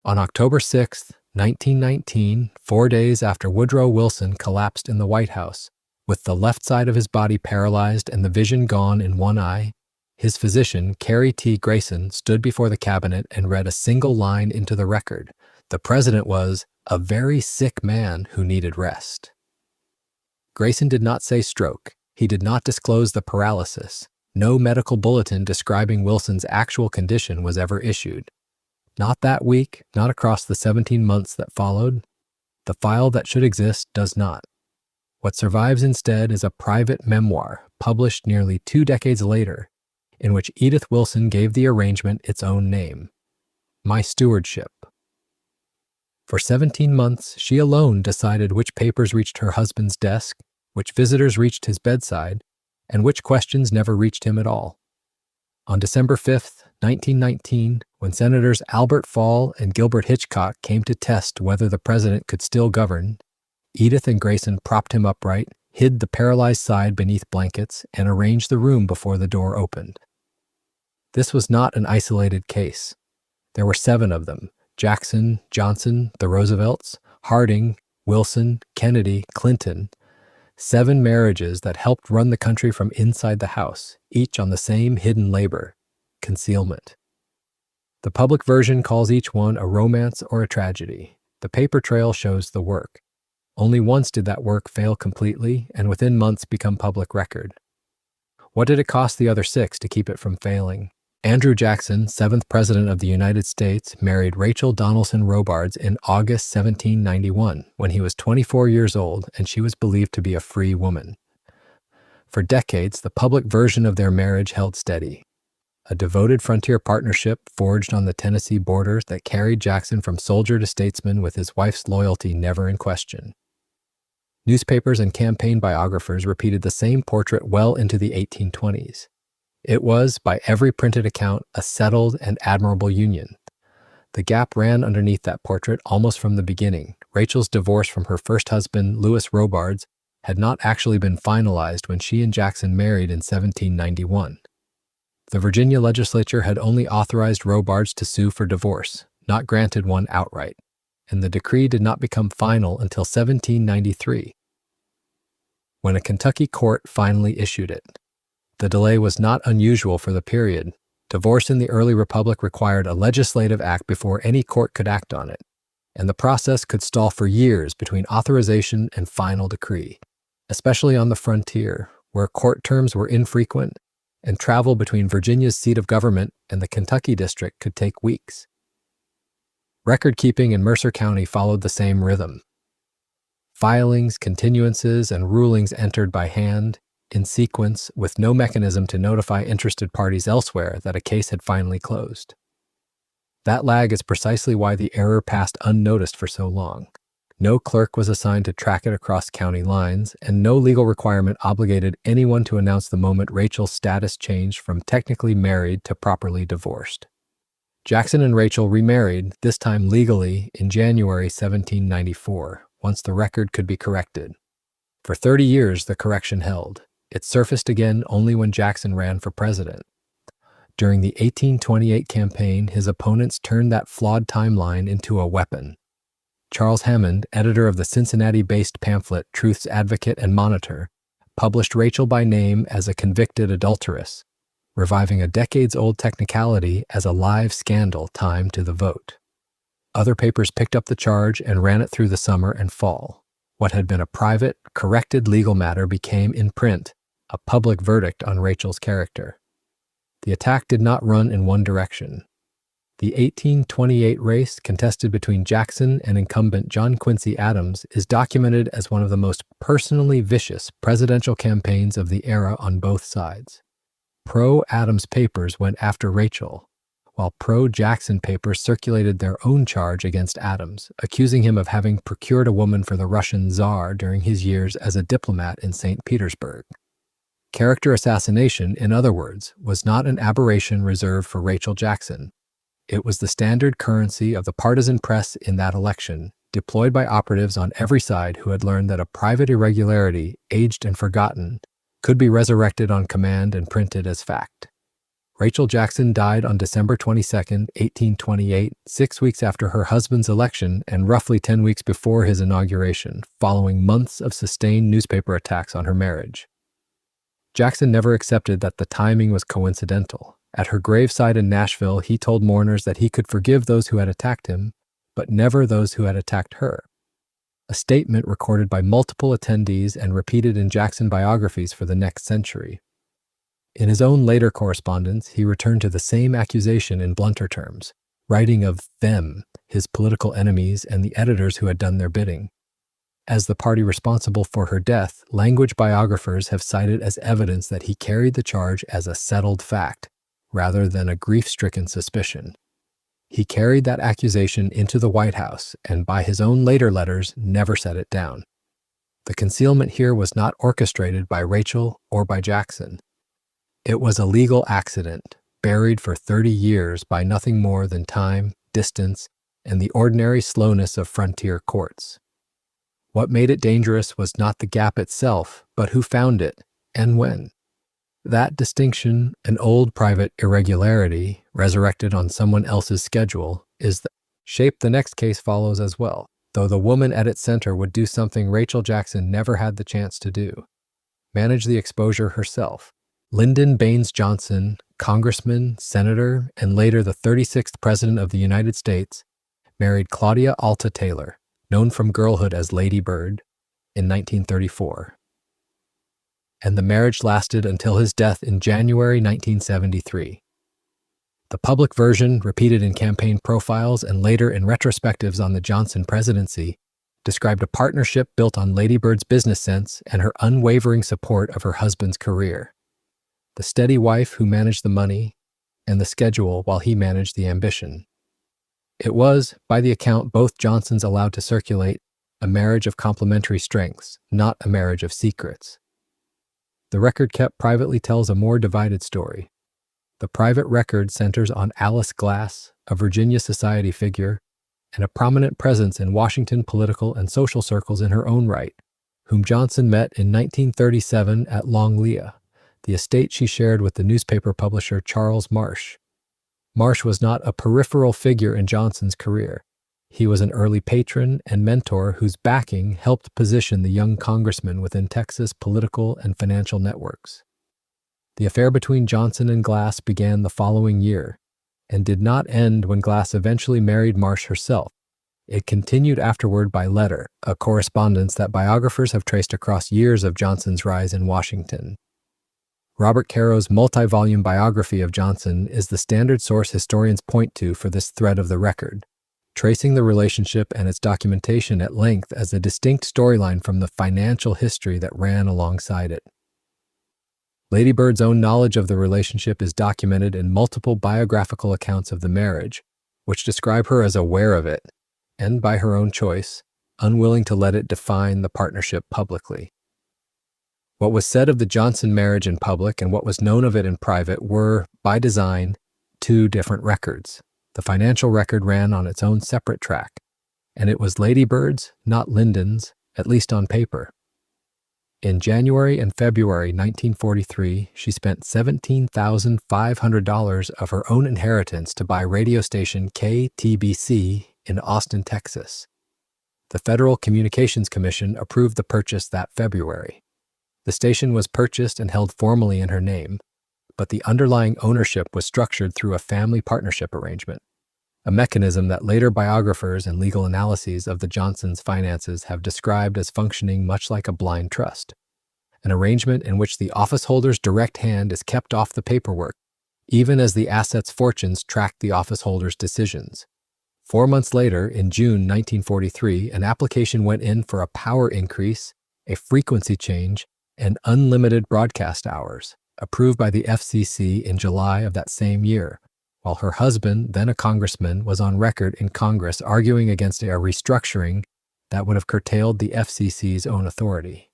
On October 6, 1919, 4 days after Woodrow Wilson collapsed in the White House, with the left side of his body paralyzed and the vision gone in one eye, his physician, Carrie T. Grayson, stood before the cabinet and read a single line into the record. The president was a very sick man who needed rest. Grayson did not say stroke. He did not disclose the paralysis. No medical bulletin describing Wilson's actual condition was ever issued. Not that week, not across the 17 months that followed. The file that should exist does not. What survives instead is a private memoir published nearly 2 decades later, in which Edith Wilson gave the arrangement its own name, My Stewardship. For 17 months, she alone decided which papers reached her husband's desk, which visitors reached his bedside, and which questions never reached him at all. On December 5, 1919, when Senators Albert Fall and Gilbert Hitchcock came to test whether the president could still govern, Edith and Grayson propped him upright, hid the paralyzed side beneath blankets, and arranged the room before the door opened. This was not an isolated case. There were 7 of them: Jackson, Johnson, the Roosevelts, Harding, Wilson, Kennedy, Clinton. 7 marriages that helped run the country from inside the house, each on the same hidden labor: concealment. The public version calls each one a romance or a tragedy. The paper trail shows the work. Only once did that work fail completely and within months become public record. What did it cost the other 6 to keep it from failing? Andrew Jackson, 7th President of the United States, married Rachel Donaldson Robards in August 1791 when he was 24 years old and she was believed to be a free woman. For decades, the public version of their marriage held steady. A devoted frontier partnership forged on the Tennessee border that carried Jackson from soldier to statesman with his wife's loyalty never in question. Newspapers and campaign biographers repeated the same portrait well into the 1820s. It was, by every printed account, a settled and admirable union. The gap ran underneath that portrait almost from the beginning. Rachel's divorce from her first husband, Louis Robards, had not actually been finalized when she and Jackson married in 1791. The Virginia legislature had only authorized Robards to sue for divorce, not granted one outright, and the decree did not become final until 1793, when a Kentucky court finally issued it. The delay was not unusual for the period. Divorce in the early republic required a legislative act before any court could act on it, and the process could stall for years between authorization and final decree, especially on the frontier, where court terms were infrequent, and travel between Virginia's seat of government and the Kentucky district could take weeks. Record-keeping in Mercer County followed the same rhythm. Filings, continuances, and rulings entered by hand, in sequence, with no mechanism to notify interested parties elsewhere that a case had finally closed. That lag is precisely why the error passed unnoticed for so long. No clerk was assigned to track it across county lines, and no legal requirement obligated anyone to announce the moment Rachel's status changed from technically married to properly divorced. Jackson and Rachel remarried, this time legally, in January 1794, once the record could be corrected. For 30 years, the correction held. It surfaced again only when Jackson ran for president. During the 1828 campaign, his opponents turned that flawed timeline into a weapon. Charles Hammond, editor of the Cincinnati-based pamphlet Truth's Advocate and Monitor, published Rachel by name as a convicted adulteress, reviving a decades-old technicality as a live scandal timed to the vote. Other papers picked up the charge and ran it through the summer and fall. What had been a private, corrected legal matter became, in print, a public verdict on Rachel's character. The attack did not run in one direction. The 1828 race, contested between Jackson and incumbent John Quincy Adams, is documented as one of the most personally vicious presidential campaigns of the era on both sides. Pro-Adams papers went after Rachel, while pro-Jackson papers circulated their own charge against Adams, accusing him of having procured a woman for the Russian Tsar during his years as a diplomat in St. Petersburg. Character assassination, in other words, was not an aberration reserved for Rachel Jackson. It was the standard currency of the partisan press in that election, deployed by operatives on every side who had learned that a private irregularity, aged and forgotten, could be resurrected on command and printed as fact. Rachel Jackson died on December 22, 1828, 6 weeks after her husband's election and roughly 10 weeks before his inauguration, following months of sustained newspaper attacks on her marriage. Jackson never accepted that the timing was coincidental. At her graveside in Nashville, he told mourners that he could forgive those who had attacked him, but never those who had attacked her. A statement recorded by multiple attendees and repeated in Jackson biographies for the next century. In his own later correspondence, he returned to the same accusation in blunter terms, writing of them, his political enemies, and the editors who had done their bidding. As the party responsible for her death, language biographers have cited as evidence that he carried the charge as a settled fact, rather than a grief-stricken suspicion. He carried that accusation into the White House and, by his own later letters, never set it down. The concealment here was not orchestrated by Rachel or by Jackson. It was a legal accident, buried for 30 years by nothing more than time, distance, and the ordinary slowness of frontier courts. What made it dangerous was not the gap itself, but who found it, and when. That distinction, an old private irregularity, resurrected on someone else's schedule, is the shape the next case follows as well, though the woman at its center would do something Rachel Jackson never had the chance to do: manage the exposure herself. Lyndon Baines Johnson, congressman, senator, and later the 36th President of the United States, married Claudia Alta Taylor, known from girlhood as Lady Bird, in 1934. And the marriage lasted until his death in January 1973. The public version, repeated in campaign profiles and later in retrospectives on the Johnson presidency, described a partnership built on Lady Bird's business sense and her unwavering support of her husband's career. The steady wife who managed the money, and the schedule while he managed the ambition. It was, by the account both Johnsons allowed to circulate, a marriage of complementary strengths, not a marriage of secrets. The record kept privately tells a more divided story. The private record centers on Alice Glass, a Virginia society figure, and a prominent presence in Washington political and social circles in her own right, whom Johnson met in 1937 at Longlia, the estate she shared with the newspaper publisher Charles Marsh. Marsh was not a peripheral figure in Johnson's career. He was an early patron and mentor whose backing helped position the young congressman within Texas political and financial networks. The affair between Johnson and Glass began the following year and did not end when Glass eventually married Marsh herself. It continued afterward by letter, a correspondence that biographers have traced across years of Johnson's rise in Washington. Robert Caro's multi-volume biography of Johnson is the standard source historians point to for this thread of the record, tracing the relationship and its documentation at length as a distinct storyline from the financial history that ran alongside it. Lady Bird's own knowledge of the relationship is documented in multiple biographical accounts of the marriage, which describe her as aware of it, and by her own choice, unwilling to let it define the partnership publicly. What was said of the Johnson marriage in public and what was known of it in private were, by design, two different records. The financial record ran on its own separate track, and it was Lady Bird's, not Lyndon's, at least on paper. In January and February 1943, she spent $17,500 of her own inheritance to buy radio station KTBC in Austin, Texas. The Federal Communications Commission approved the purchase that February. The station was purchased and held formally in her name, but the underlying ownership was structured through a family partnership arrangement, a mechanism that later biographers and legal analyses of the Johnsons' finances have described as functioning much like a blind trust, an arrangement in which the office holder's direct hand is kept off the paperwork, even as the assets' fortunes track the office holder's decisions. 4 months later, in June 1943, an application went in for a power increase, a frequency change, and unlimited broadcast hours, approved by the FCC in July of that same year, while her husband, then a congressman, was on record in Congress arguing against a restructuring that would have curtailed the FCC's own authority.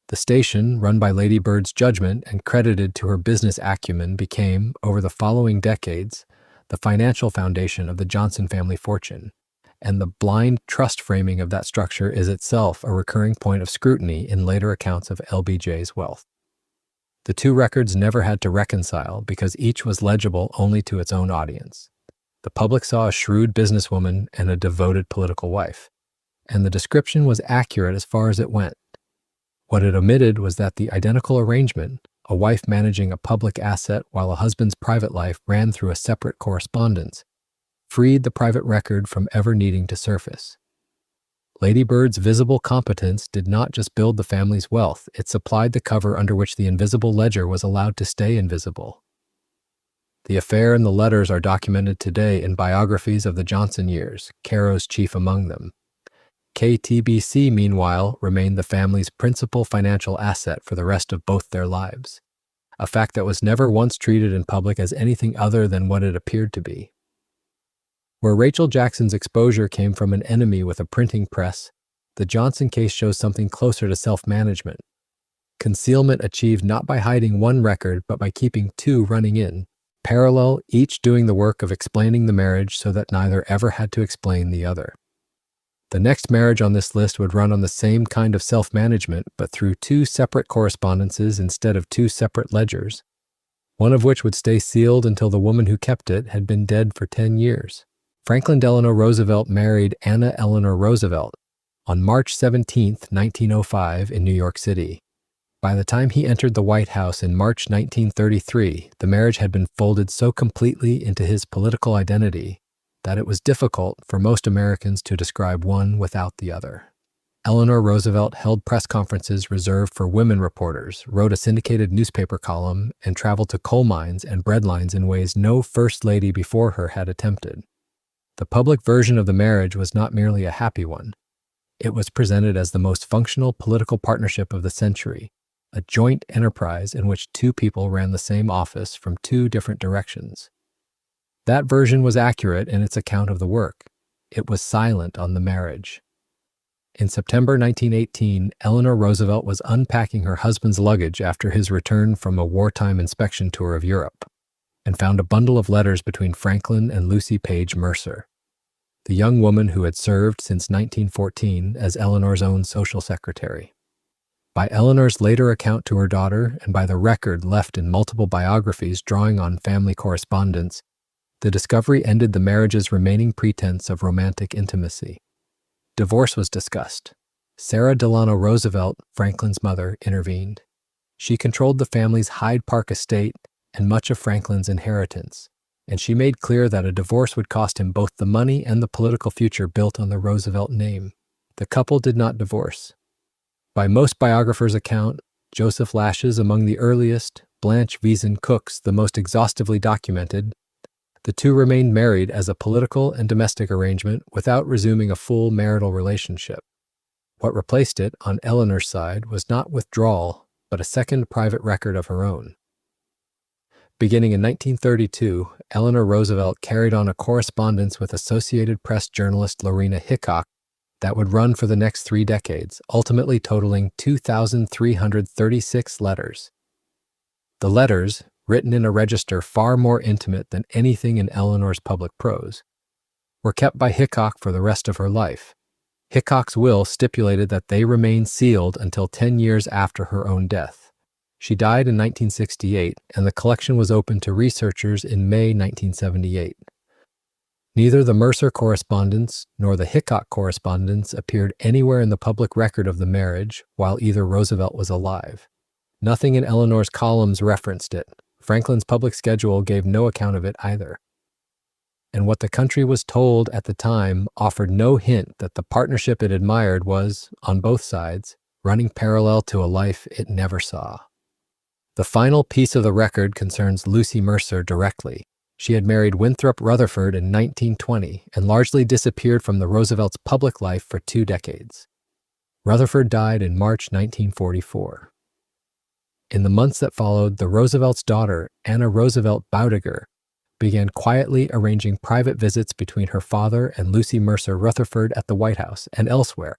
The station, run by Lady Bird's judgment and credited to her business acumen, became, over the following decades, the financial foundation of the Johnson family fortune, and the blind trust framing of that structure is itself a recurring point of scrutiny in later accounts of LBJ's wealth. The two records never had to reconcile because each was legible only to its own audience. The public saw a shrewd businesswoman and a devoted political wife, and the description was accurate as far as it went. What it omitted was that the identical arrangement, a wife managing a public asset while a husband's private life ran through a separate correspondence, freed the private record from ever needing to surface. Lady Bird's visible competence did not just build the family's wealth, it supplied the cover under which the invisible ledger was allowed to stay invisible. The affair and the letters are documented today in biographies of the Johnson years, Caro's chief among them. KTBC, meanwhile, remained the family's principal financial asset for the rest of both their lives, a fact that was never once treated in public as anything other than what it appeared to be. Where Rachel Jackson's exposure came from an enemy with a printing press, the Johnson case shows something closer to self-management. Concealment achieved not by hiding one record, but by keeping two running in parallel, each doing the work of explaining the marriage so that neither ever had to explain the other. The next marriage on this list would run on the same kind of self-management, but through two separate correspondences instead of two separate ledgers, one of which would stay sealed until the woman who kept it had been dead for 10 years. Franklin Delano Roosevelt married Anna Eleanor Roosevelt on March 17, 1905, in New York City. By the time he entered the White House in March 1933, the marriage had been folded so completely into his political identity that it was difficult for most Americans to describe one without the other. Eleanor Roosevelt held press conferences reserved for women reporters, wrote a syndicated newspaper column, and traveled to coal mines and bread lines in ways no first lady before her had attempted. The public version of the marriage was not merely a happy one. It was presented as the most functional political partnership of the century, a joint enterprise in which two people ran the same office from two different directions. That version was accurate in its account of the work. It was silent on the marriage. In September 1918, Eleanor Roosevelt was unpacking her husband's luggage after his return from a wartime inspection tour of Europe, and found a bundle of letters between Franklin and Lucy Page Mercer, the young woman who had served since 1914 as Eleanor's own social secretary. By Eleanor's later account to her daughter, and by the record left in multiple biographies drawing on family correspondence, the discovery ended the marriage's remaining pretense of romantic intimacy. Divorce was discussed. Sarah Delano Roosevelt, Franklin's mother, intervened. She controlled the family's Hyde Park estate and much of Franklin's inheritance, and she made clear that a divorce would cost him both the money and the political future built on the Roosevelt name. The couple did not divorce. By most biographers' account, Joseph Lashes among the earliest, Blanche Wiesen Cook's the most exhaustively documented, the two remained married as a political and domestic arrangement without resuming a full marital relationship. What replaced it, on Eleanor's side, was not withdrawal, but a second private record of her own. Beginning in 1932, Eleanor Roosevelt carried on a correspondence with Associated Press journalist Lorena Hickok that would run for the next 3 decades, ultimately totaling 2,336 letters. The letters, written in a register far more intimate than anything in Eleanor's public prose, were kept by Hickok for the rest of her life. Hickok's will stipulated that they remain sealed until 10 years after her own death. She died in 1968, and the collection was opened to researchers in May 1978. Neither the Mercer correspondence nor the Hickok correspondence appeared anywhere in the public record of the marriage while either Roosevelt was alive. Nothing in Eleanor's columns referenced it. Franklin's public schedule gave no account of it either. And what the country was told at the time offered no hint that the partnership it admired was, on both sides, running parallel to a life it never saw. The final piece of the record concerns Lucy Mercer directly. She had married Winthrop Rutherford in 1920 and largely disappeared from the Roosevelts' public life for 2 decades. Rutherford died in March 1944. In the months that followed, the Roosevelts' daughter, Anna Roosevelt Baudiger, began quietly arranging private visits between her father and Lucy Mercer Rutherford at the White House and elsewhere,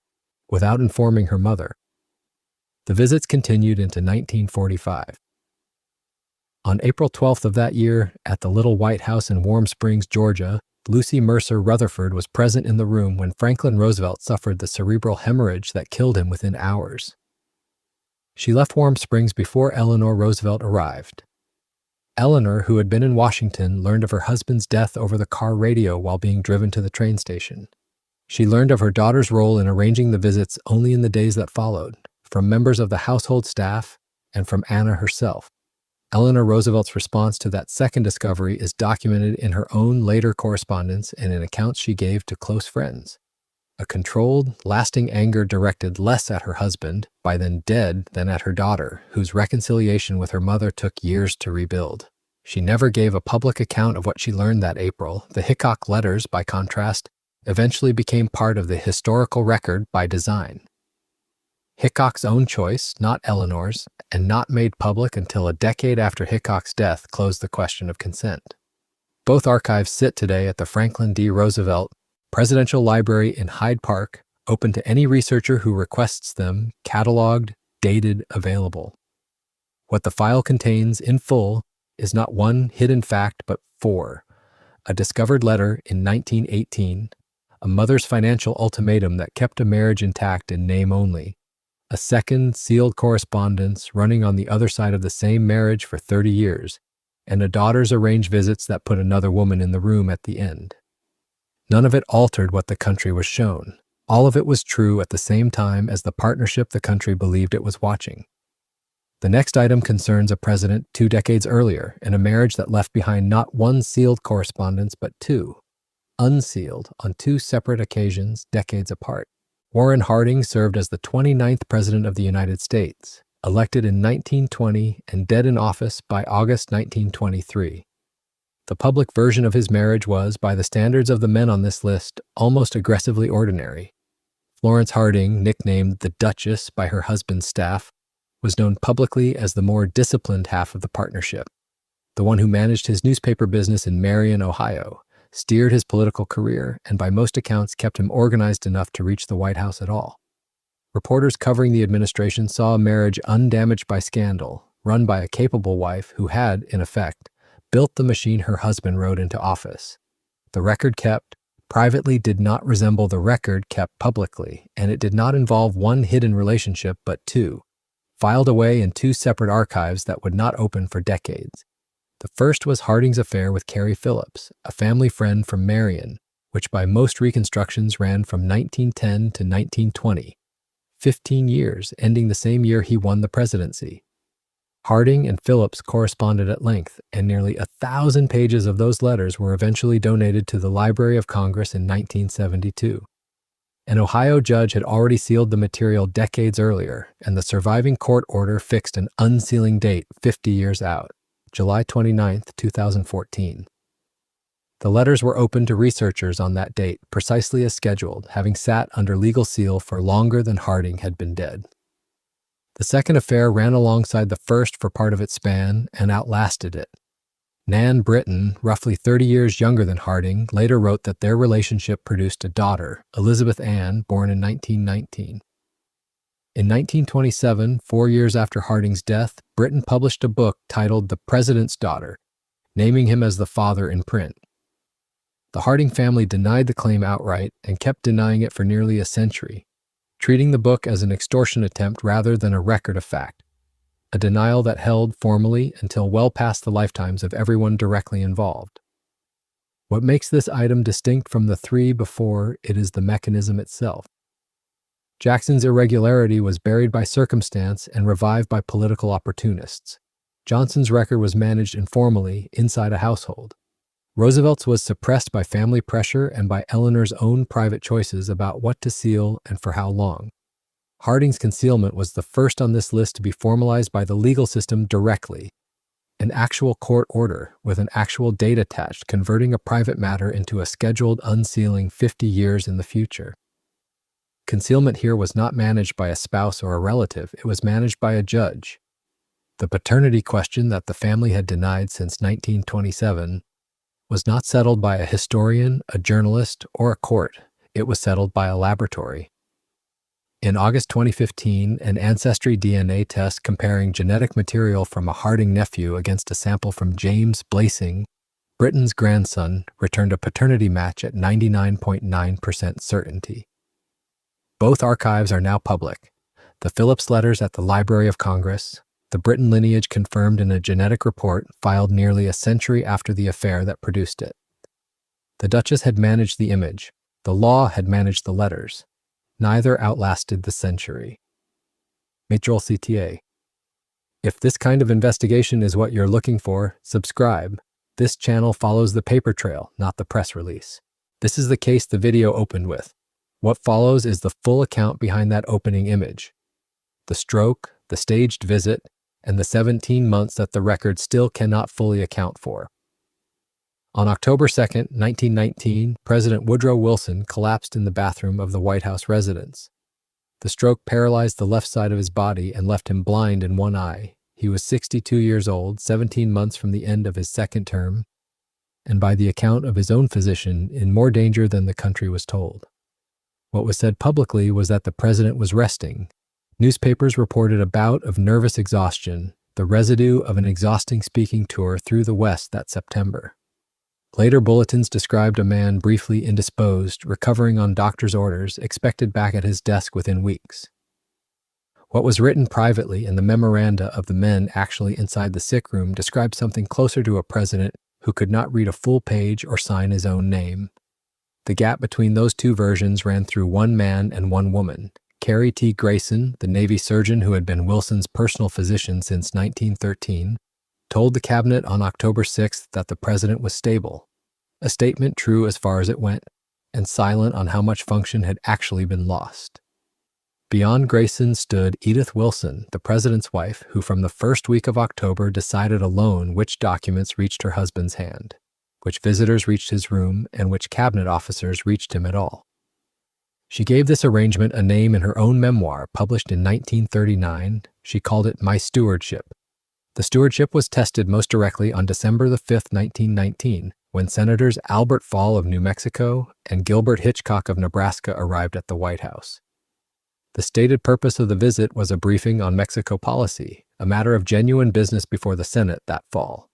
without informing her mother. The visits continued into 1945. On April 12th of that year, at the Little White House in Warm Springs, Georgia, Lucy Mercer Rutherford was present in the room when Franklin Roosevelt suffered the cerebral hemorrhage that killed him within hours. She left Warm Springs before Eleanor Roosevelt arrived. Eleanor, who had been in Washington, learned of her husband's death over the car radio while being driven to the train station. She learned of her daughter's role in arranging the visits only in the days that followed, from members of the household staff and from Anna herself. Eleanor Roosevelt's response to that second discovery is documented in her own later correspondence and in accounts she gave to close friends. A controlled, lasting anger directed less at her husband, by then dead, than at her daughter, whose reconciliation with her mother took years to rebuild. She never gave a public account of what she learned that April. The Hickok letters, by contrast, eventually became part of the historical record by design. Hickok's own choice, not Eleanor's, and not made public until a decade after Hickok's death, closed the question of consent. Both archives sit today at the Franklin D. Roosevelt Presidential Library in Hyde Park, open to any researcher who requests them, cataloged, dated, available. What the file contains in full is not one hidden fact, but four: a discovered letter in 1918, a mother's financial ultimatum that kept a marriage intact in name only, a second sealed correspondence running on the other side of the same marriage for 30 years, and a daughter's arranged visits that put another woman in the room at the end. None of it altered what the country was shown. All of it was true at the same time as the partnership the country believed it was watching. The next item concerns a president 2 decades earlier and a marriage that left behind not one sealed correspondence but two, unsealed on 2 separate occasions decades apart. Warren Harding served as the 29th President of the United States, elected in 1920 and dead in office by August 1923. The public version of his marriage was, by the standards of the men on this list, almost aggressively ordinary. Florence Harding, nicknamed the Duchess by her husband's staff, was known publicly as the more disciplined half of the partnership, the one who managed his newspaper business in Marion, Ohio, steered his political career, and by most accounts kept him organized enough to reach the White House at all. Reporters covering the administration saw a marriage undamaged by scandal, run by a capable wife who had, in effect, built the machine her husband rode into office. The record kept privately did not resemble the record kept publicly, and it did not involve one hidden relationship but two, filed away in 2 separate archives that would not open for decades. The first was Harding's affair with Carrie Phillips, a family friend from Marion, which by most reconstructions ran from 1910 to 1920, 15 years, ending the same year he won the presidency. Harding and Phillips corresponded at length, and nearly 1,000 pages of those letters were eventually donated to the Library of Congress in 1972. An Ohio judge had already sealed the material decades earlier, and the surviving court order fixed an unsealing date 50 years out, July 29, 2014. The letters were open to researchers on that date, precisely as scheduled, having sat under legal seal for longer than Harding had been dead. The second affair ran alongside the first for part of its span and outlasted it. Nan Britton, roughly 30 years younger than Harding, later wrote that their relationship produced a daughter, Elizabeth Ann, born in 1919. In 1927, 4 years after Harding's death, Britton published a book titled The President's Daughter, naming him as the father in print. The Harding family denied the claim outright and kept denying it for nearly a century, treating the book as an extortion attempt rather than a record of fact, a denial that held formally until well past the lifetimes of everyone directly involved. What makes this item distinct from the 3 before it is the mechanism itself. Jackson's irregularity was buried by circumstance and revived by political opportunists. Johnson's record was managed informally inside a household. Roosevelt's was suppressed by family pressure and by Eleanor's own private choices about what to seal and for how long. Harding's concealment was the first on this list to be formalized by the legal system directly, an actual court order with an actual date attached, converting a private matter into a scheduled unsealing 50 years in the future. Concealment here was not managed by a spouse or a relative, it was managed by a judge. The paternity question that the family had denied since 1927 was not settled by a historian, a journalist, or a court. It was settled by a laboratory. In August 2015, an ancestry DNA test comparing genetic material from a Harding nephew against a sample from James Blasing, Britton's grandson, returned a paternity match at 99.9% certainty. Both archives are now public. the Phillips letters at the Library of Congress, the Britain lineage confirmed in a genetic report filed nearly a century after the affair that produced it. The Duchess had managed the image. The law had managed the letters. Neither outlasted the century. Maître CTA. If this kind of investigation is what you're looking for, subscribe. This channel follows the paper trail, not the press release. This is the case the video opened with. What follows is the full account behind that opening image. The stroke, the staged visit, and the 17 months that the record still cannot fully account for. On October 2, 1919, President Woodrow Wilson collapsed in the bathroom of the White House residence. The stroke paralyzed the left side of his body and left him blind in one eye. He was 62 years old, 17 months from the end of his second term, and by the account of his own physician, in more danger than the country was told. What was said publicly was that the president was resting. Newspapers reported a bout of nervous exhaustion, the residue of an exhausting speaking tour through the West that September. Later bulletins described a man briefly indisposed, recovering on doctor's orders, expected back at his desk within weeks. What was written privately in the memoranda of the men actually inside the sick room described something closer to a president who could not read a full page or sign his own name. The gap between those two versions ran through one man and one woman. Carrie T. Grayson, the Navy surgeon who had been Wilson's personal physician since 1913, told the cabinet on October 6th that the president was stable, a statement true as far as it went, and silent on how much function had actually been lost. Beyond Grayson stood Edith Wilson, the president's wife, who from the first week of October decided alone which documents reached her husband's hand, which visitors reached his room, and which cabinet officers reached him at all. She gave this arrangement a name in her own memoir, published in 1939. She called it My Stewardship. The stewardship was tested most directly on December 5, 1919, when Senators Albert Fall of New Mexico and Gilbert Hitchcock of Nebraska arrived at the White House. The stated purpose of the visit was a briefing on Mexico policy, a matter of genuine business before the Senate that fall.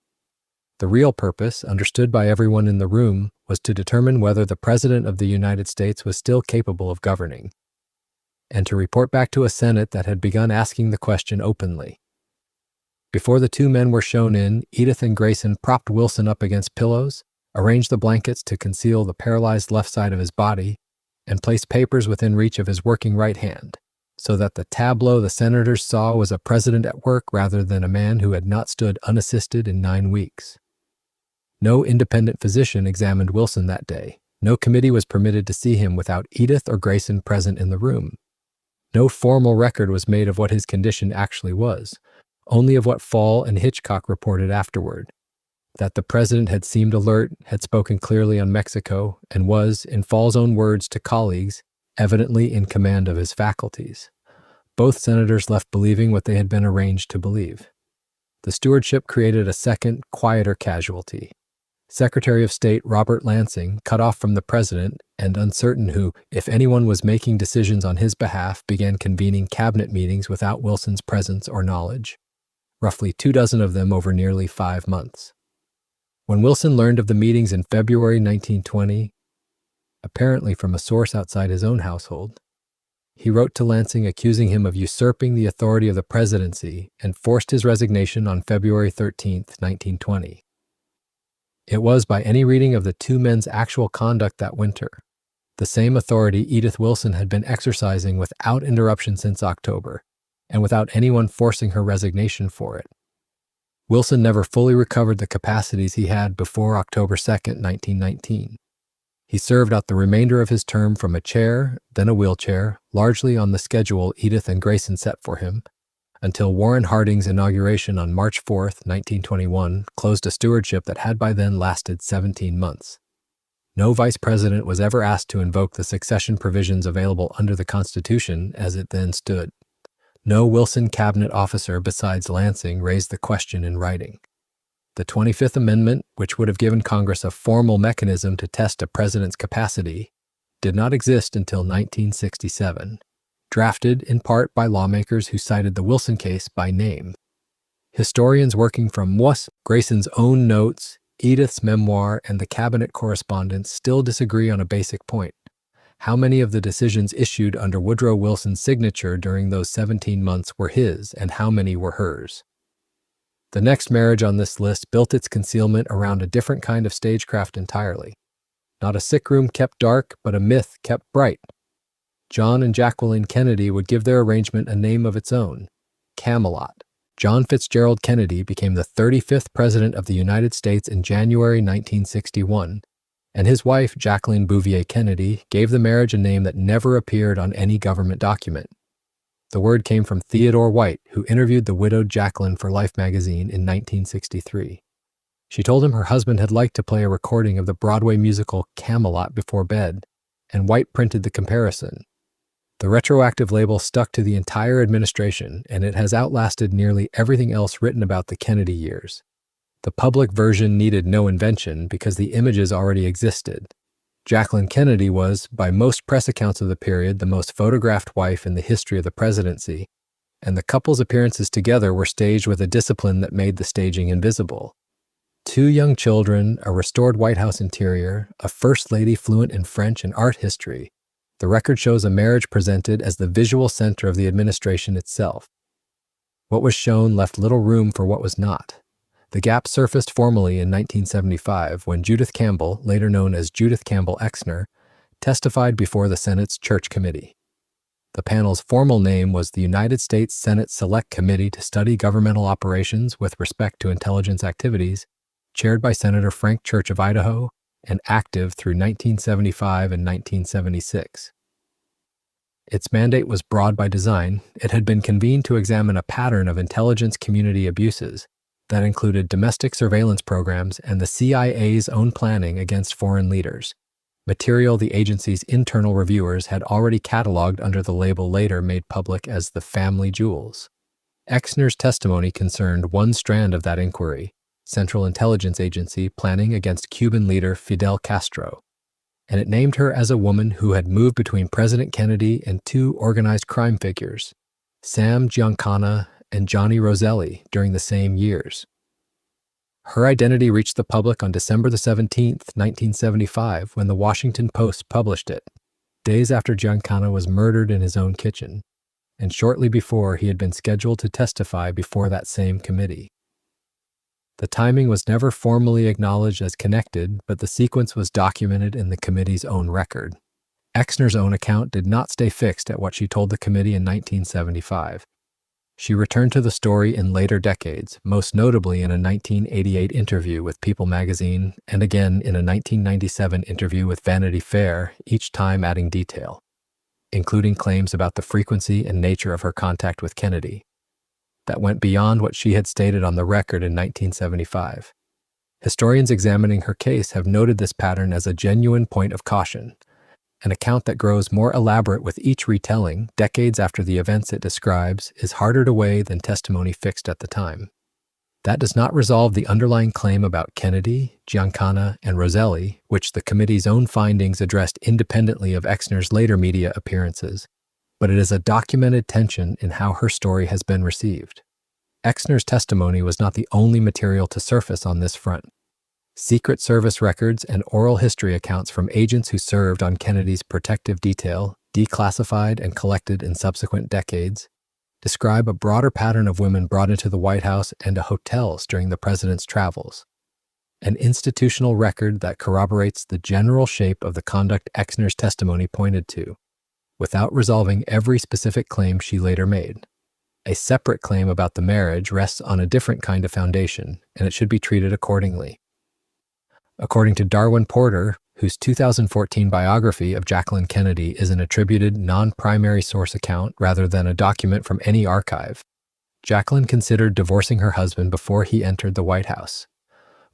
The real purpose, understood by everyone in the room, was to determine whether the President of the United States was still capable of governing, and to report back to a Senate that had begun asking the question openly. Before the two men were shown in, Edith and Grayson propped Wilson up against pillows, arranged the blankets to conceal the paralyzed left side of his body, and placed papers within reach of his working right hand, so that the tableau the senators saw was a president at work rather than a man who had not stood unassisted in 9 weeks. No independent physician examined Wilson that day. No committee was permitted to see him without Edith or Grayson present in the room. No formal record was made of what his condition actually was, only of what Fall and Hitchcock reported afterward, that the president had seemed alert, had spoken clearly on Mexico, and was, in Fall's own words to colleagues, evidently in command of his faculties. Both senators left believing what they had been arranged to believe. The stewardship created a second, quieter casualty. Secretary of State Robert Lansing, cut off from the president and uncertain who, if anyone was making decisions on his behalf, began convening cabinet meetings without Wilson's presence or knowledge, roughly 24 of them over nearly 5 months. When Wilson learned of the meetings in February 1920, apparently from a source outside his own household, he wrote to Lansing accusing him of usurping the authority of the presidency and forced his resignation on February 13, 1920. It was, by any reading of the two men's actual conduct that winter, the same authority Edith Wilson had been exercising without interruption since October, and without anyone forcing her resignation for it. Wilson never fully recovered the capacities he had before October 2, 1919. He served out the remainder of his term from a chair, then a wheelchair, largely on the schedule Edith and Grayson set for him, until Warren Harding's inauguration on March 4, 1921, closed a stewardship that had by then lasted 17 months. No vice president was ever asked to invoke the succession provisions available under the Constitution as it then stood. No Wilson cabinet officer besides Lansing raised the question in writing. The 25th Amendment, which would have given Congress a formal mechanism to test a president's capacity, did not exist until 1967. Drafted in part by lawmakers who cited the Wilson case by name. Historians working from Grayson's own notes, Edith's memoir, and the cabinet correspondence still disagree on a basic point. How many of the decisions issued under Woodrow Wilson's signature during those 17 months were his, and how many were hers? The next marriage on this list built its concealment around a different kind of stagecraft entirely. Not a sick room kept dark, but a myth kept bright. John and Jacqueline Kennedy would give their arrangement a name of its own, Camelot. John Fitzgerald Kennedy became the 35th President of the United States in January 1961, and his wife, Jacqueline Bouvier Kennedy, gave the marriage a name that never appeared on any government document. The word came from Theodore White, who interviewed the widowed Jacqueline for Life magazine in 1963. She told him her husband had liked to play a recording of the Broadway musical Camelot before bed, and White printed the comparison. The retroactive label stuck to the entire administration, and it has outlasted nearly everything else written about the Kennedy years. The public version needed no invention because the images already existed. Jacqueline Kennedy was, by most press accounts of the period, the most photographed wife in the history of the presidency, and the couple's appearances together were staged with a discipline that made the staging invisible. 2 young children, a restored White House interior, a first lady fluent in French and art history. The record shows a marriage presented as the visual center of the administration itself. What was shown left little room for what was not. The gap surfaced formally in 1975 when Judith Campbell, later known as Judith Campbell Exner, testified before the Senate's Church Committee. The panel's formal name was the United States Senate Select Committee to Study Governmental Operations with Respect to Intelligence Activities, chaired by Senator Frank Church of Idaho, and active through 1975 and 1976. Its mandate was broad by design. It had been convened to examine a pattern of intelligence community abuses that included domestic surveillance programs and the CIA's own planning against foreign leaders, material the agency's internal reviewers had already cataloged under the label later made public as the family jewels. Exner's testimony concerned one strand of that inquiry, Central Intelligence Agency planning against Cuban leader Fidel Castro, and it named her as a woman who had moved between President Kennedy and 2 organized crime figures, Sam Giancana and Johnny Roselli, during the same years. Her identity reached the public on December 17, 1975, when the Washington Post published it, days after Giancana was murdered in his own kitchen, and shortly before he had been scheduled to testify before that same committee. The timing was never formally acknowledged as connected, but the sequence was documented in the committee's own record. Exner's own account did not stay fixed at what she told the committee in 1975. She returned to the story in later decades, most notably in a 1988 interview with People magazine and again in a 1997 interview with Vanity Fair, each time adding detail, including claims about the frequency and nature of her contact with Kennedy, that went beyond what she had stated on the record in 1975. Historians examining her case have noted this pattern as a genuine point of caution, an account that grows more elaborate with each retelling, decades after the events it describes, is harder to weigh than testimony fixed at the time. That does not resolve the underlying claim about Kennedy, Giancana, and Roselli, which the committee's own findings addressed independently of Exner's later media appearances, but it is a documented tension in how her story has been received. Exner's testimony was not the only material to surface on this front. Secret Service records and oral history accounts from agents who served on Kennedy's protective detail, declassified and collected in subsequent decades, describe a broader pattern of women brought into the White House and to hotels during the president's travels, an institutional record that corroborates the general shape of the conduct Exner's testimony pointed to, without resolving every specific claim she later made. A separate claim about the marriage rests on a different kind of foundation, and it should be treated accordingly. According to Darwin Porter, whose 2014 biography of Jacqueline Kennedy is an attributed non-primary source account rather than a document from any archive, Jacqueline considered divorcing her husband before he entered the White House.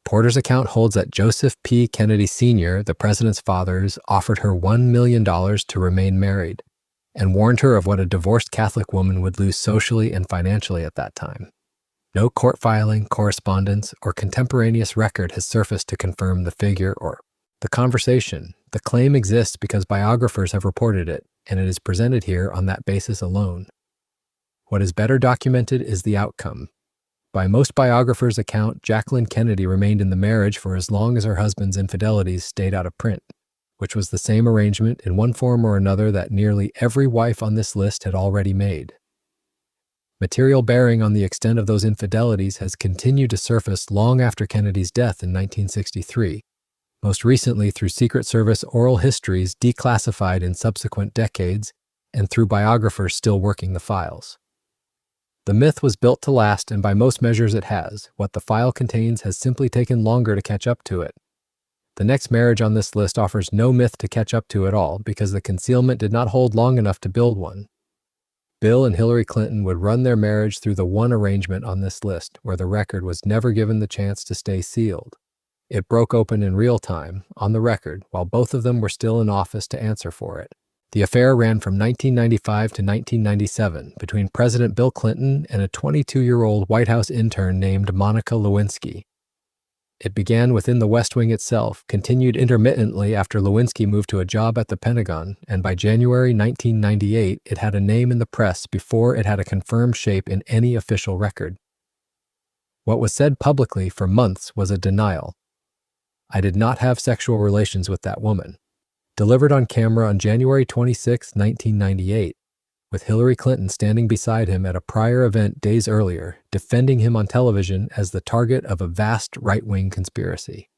Porter's account holds that Joseph P. Kennedy Sr., the president's father, offered her $1 million to remain married, and warned her of what a divorced Catholic woman would lose socially and financially at that time. No court filing, correspondence, or contemporaneous record has surfaced to confirm the figure or the conversation. The claim exists because biographers have reported it, and it is presented here on that basis alone. What is better documented is the outcome. By most biographers' account, Jacqueline Kennedy remained in the marriage for as long as her husband's infidelities stayed out of print. which was the same arrangement in one form or another that nearly every wife on this list had already made. Material bearing on the extent of those infidelities has continued to surface long after Kennedy's death in 1963, most recently through Secret Service oral histories declassified in subsequent decades and through biographers still working the files. The myth was built to last, and by most measures it has. What the file contains has simply taken longer to catch up to it. The next marriage on this list offers no myth to catch up to at all because the concealment did not hold long enough to build one. Bill and Hillary Clinton would run their marriage through the one arrangement on this list where the record was never given the chance to stay sealed. It broke open in real time, on the record, while both of them were still in office to answer for it. The affair ran from 1995 to 1997 between President Bill Clinton and a 22-year-old White House intern named Monica Lewinsky. It began within the West Wing itself, continued intermittently after Lewinsky moved to a job at the Pentagon, and by January 1998, it had a name in the press before it had a confirmed shape in any official record. What was said publicly for months was a denial. I did not have sexual relations with that woman. Delivered on camera on January 26, 1998, with Hillary Clinton standing beside him at a prior event days earlier, defending him on television as the target of a vast right-wing conspiracy.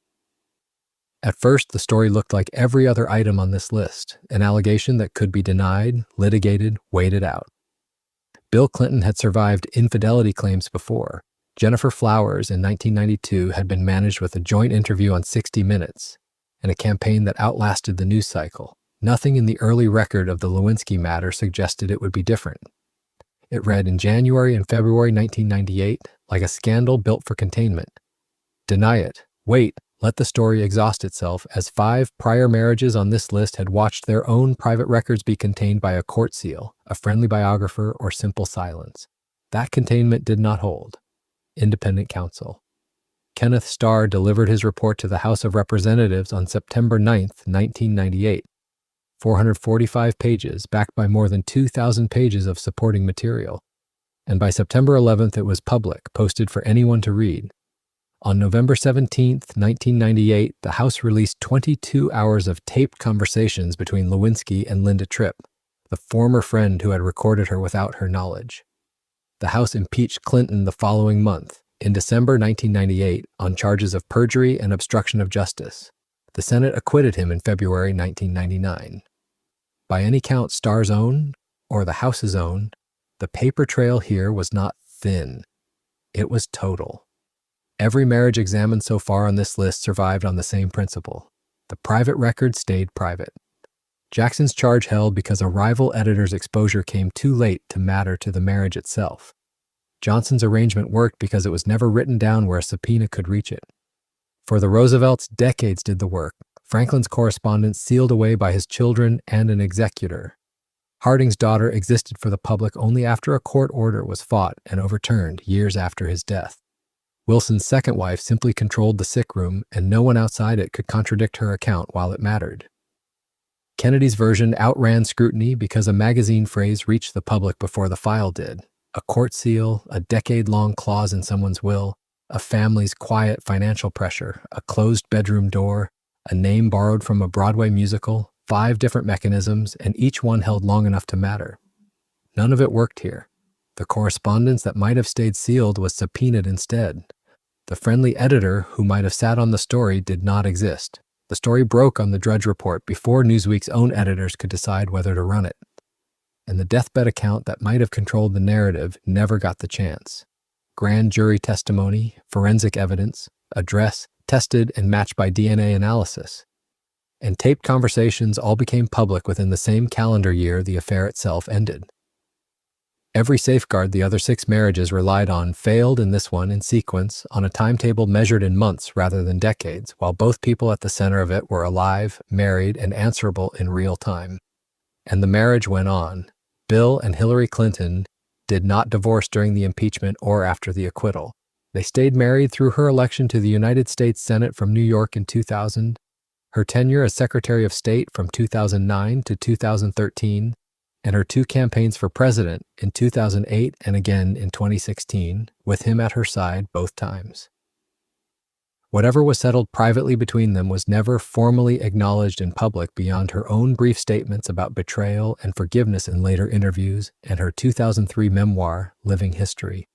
At first, the story looked like every other item on this list, an allegation that could be denied, litigated, waited out. Bill Clinton had survived infidelity claims before. Jennifer Flowers in 1992 had been managed with a joint interview on 60 Minutes, and a campaign that outlasted the news cycle. Nothing in the early record of the Lewinsky matter suggested it would be different. It read in January and February 1998 like a scandal built for containment. Deny it. Wait. Let the story exhaust itself, as 5 prior marriages on this list had watched their own private records be contained by a court seal, a friendly biographer, or simple silence. That containment did not hold. Independent counsel. Kenneth Starr delivered his report to the House of Representatives on September 9, 1998. 445 pages, backed by more than 2,000 pages of supporting material. And by September 11th, it was public, posted for anyone to read. On November 17, 1998, the House released 22 hours of taped conversations between Lewinsky and Linda Tripp, the former friend who had recorded her without her knowledge. The House impeached Clinton the following month, in December 1998, on charges of perjury and obstruction of justice. The Senate acquitted him in February 1999. By any count, Starr's own, or the House's own, the paper trail here was not thin. It was total. Every marriage examined so far on this list survived on the same principle. The private record stayed private. Jackson's charge held because a rival editor's exposure came too late to matter to the marriage itself. Johnson's arrangement worked because it was never written down where a subpoena could reach it. For the Roosevelts, decades did the work. Franklin's correspondence sealed away by his children and an executor. Harding's daughter existed for the public only after a court order was fought and overturned years after his death. Wilson's second wife simply controlled the sick room, and no one outside it could contradict her account while it mattered. Kennedy's version outran scrutiny because a magazine phrase reached the public before the file did. A court seal, a decade-long clause in someone's will, a family's quiet financial pressure, a closed bedroom door, a name borrowed from a Broadway musical, 5 different mechanisms, and each one held long enough to matter. None of it worked here. The correspondence that might have stayed sealed was subpoenaed instead. The friendly editor who might have sat on the story did not exist. The story broke on the Drudge Report before Newsweek's own editors could decide whether to run it. And the deathbed account that might have controlled the narrative never got the chance. Grand jury testimony, forensic evidence, address, tested and matched by DNA analysis. And taped conversations all became public within the same calendar year the affair itself ended. Every safeguard the other 6 marriages relied on failed in this one in sequence on a timetable measured in months rather than decades, while both people at the center of it were alive, married, and answerable in real time. And the marriage went on. Bill and Hillary Clinton did not divorce during the impeachment or after the acquittal. They stayed married through her election to the United States Senate from New York in 2000, her tenure as Secretary of State from 2009 to 2013, and her 2 campaigns for president in 2008 and again in 2016, with him at her side both times. Whatever was settled privately between them was never formally acknowledged in public beyond her own brief statements about betrayal and forgiveness in later interviews and her 2003 memoir, Living History.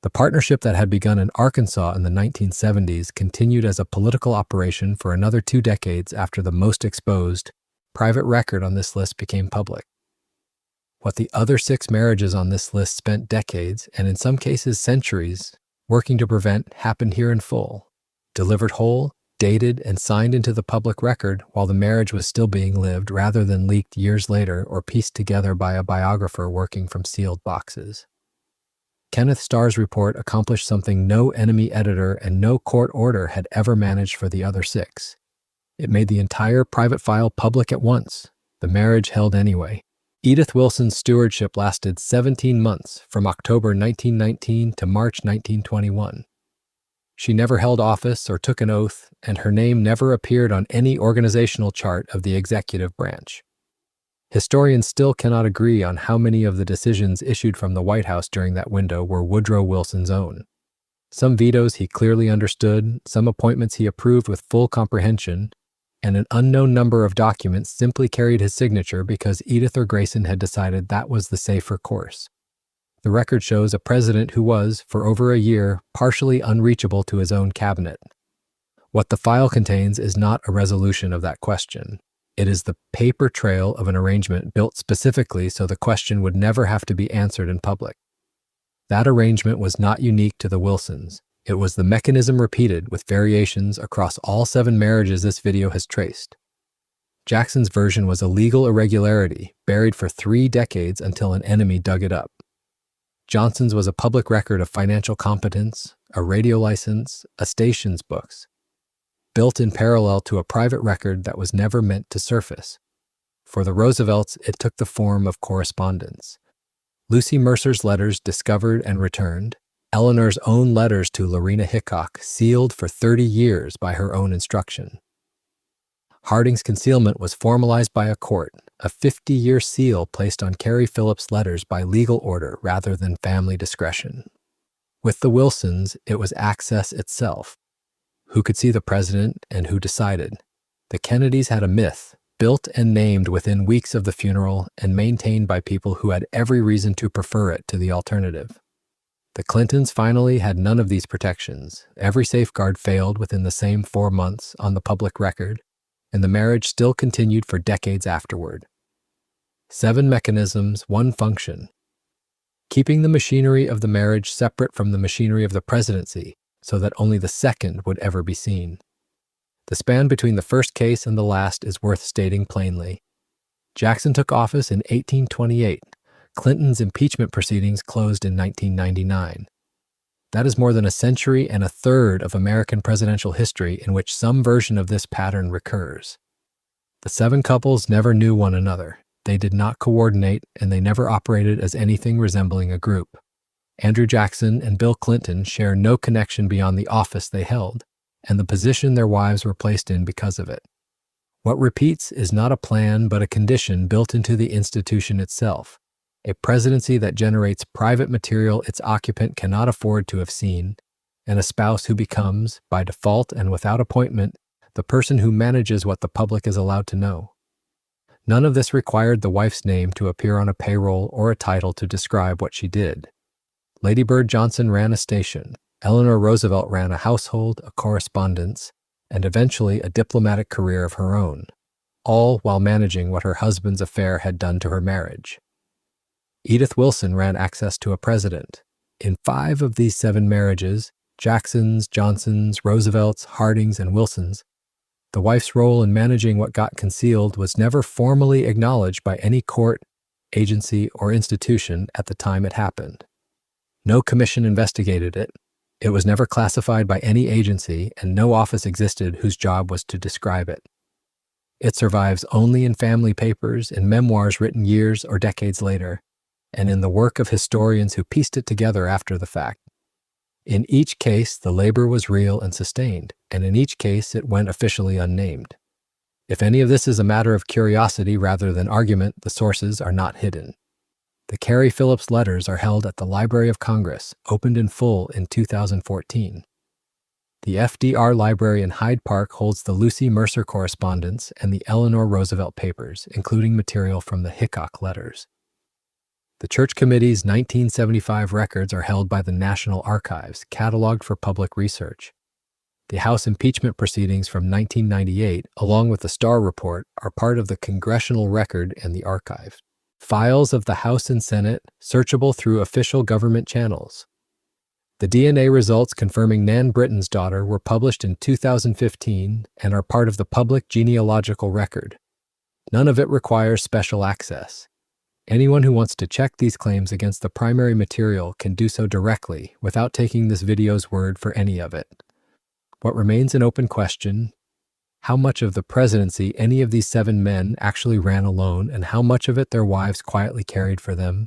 The partnership that had begun in Arkansas in the 1970s continued as a political operation for another 2 decades after the most exposed, private record on this list became public. What the other 6 marriages on this list spent decades, and in some cases centuries, working to prevent happened here in full, delivered whole, dated, and signed into the public record while the marriage was still being lived rather than leaked years later or pieced together by a biographer working from sealed boxes. Kenneth Starr's report accomplished something no enemy editor and no court order had ever managed for the other 6. It made the entire private file public at once. The marriage held anyway. Edith Wilson's stewardship lasted 17 months, from October 1919 to March 1921. She never held office or took an oath, and her name never appeared on any organizational chart of the executive branch. Historians still cannot agree on how many of the decisions issued from the White House during that window were Woodrow Wilson's own. Some vetoes he clearly understood, some appointments he approved with full comprehension, and an unknown number of documents simply carried his signature because Edith or Grayson had decided that was the safer course. The record shows a president who was, for over a year, partially unreachable to his own cabinet. What the file contains is not a resolution of that question. It is the paper trail of an arrangement built specifically so the question would never have to be answered in public. That arrangement was not unique to the Wilsons. It was the mechanism repeated with variations across all 7 marriages this video has traced. Jackson's version was a legal irregularity, buried for 3 decades until an enemy dug it up. Johnson's was a public record of financial competence, a radio license, a station's books, built in parallel to a private record that was never meant to surface. For the Roosevelts, it took the form of correspondence. Lucy Mercer's letters discovered and returned, Eleanor's own letters to Lorena Hickok, sealed for 30 years by her own instruction. Harding's concealment was formalized by a court, a 50-year seal placed on Carey Phillips' letters by legal order rather than family discretion. With the Wilsons, it was access itself. Who could see the president and who decided? The Kennedys had a myth, built and named within weeks of the funeral and maintained by people who had every reason to prefer it to the alternative. The Clintons finally had none of these protections. Every safeguard failed within the same 4 months on the public record, and the marriage still continued for decades afterward. 7 mechanisms, 1 function. Keeping the machinery of the marriage separate from the machinery of the presidency, so that only the second would ever be seen. The span between the first case and the last is worth stating plainly. Jackson took office in 1828. Clinton's impeachment proceedings closed in 1999. That is more than a century and a third of American presidential history in which some version of this pattern recurs. The 7 couples never knew one another. They did not coordinate, and they never operated as anything resembling a group. Andrew Jackson and Bill Clinton share no connection beyond the office they held, and the position their wives were placed in because of it. What repeats is not a plan but a condition built into the institution itself. A presidency that generates private material its occupant cannot afford to have seen, and a spouse who becomes, by default and without appointment, the person who manages what the public is allowed to know. None of this required the wife's name to appear on a payroll or a title to describe what she did. Lady Bird Johnson ran a station. Eleanor Roosevelt ran a household, a correspondence, and eventually a diplomatic career of her own, all while managing what her husband's affair had done to her marriage. Edith Wilson ran access to a president. In 5 of these 7 marriages, Jackson's, Johnson's, Roosevelt's, Harding's, and Wilson's, the wife's role in managing what got concealed was never formally acknowledged by any court, agency, or institution at the time it happened. No commission investigated it. It was never classified by any agency, and no office existed whose job was to describe it. It survives only in family papers, in memoirs written years or decades later, and in the work of historians who pieced it together after the fact. In each case, the labor was real and sustained, and in each case it went officially unnamed. If any of this is a matter of curiosity rather than argument, the sources are not hidden. The Carey Phillips letters are held at the Library of Congress, opened in full in 2014. The FDR Library in Hyde Park holds the Lucy Mercer correspondence and the Eleanor Roosevelt papers, including material from the Hickok letters. The Church Committee's 1975 records are held by the National Archives, cataloged for public research. The House impeachment proceedings from 1998, along with the Starr Report, are part of the Congressional Record and the Archive. Files of the House and Senate, searchable through official government channels. The DNA results confirming Nan Britton's daughter were published in 2015 and are part of the public genealogical record. None of it requires special access. Anyone who wants to check these claims against the primary material can do so directly without taking this video's word for any of it. What remains an open question: how much of the presidency any of these 7 men actually ran alone and how much of it their wives quietly carried for them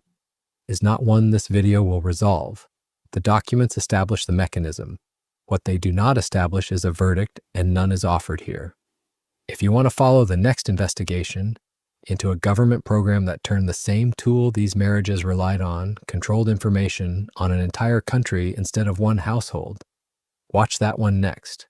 is not one this video will resolve. The documents establish the mechanism. What they do not establish is a verdict, and none is offered here. If you want to follow the next investigation into a government program that turned the same tool these marriages relied on, controlled information, on an entire country instead of one household, watch that one next.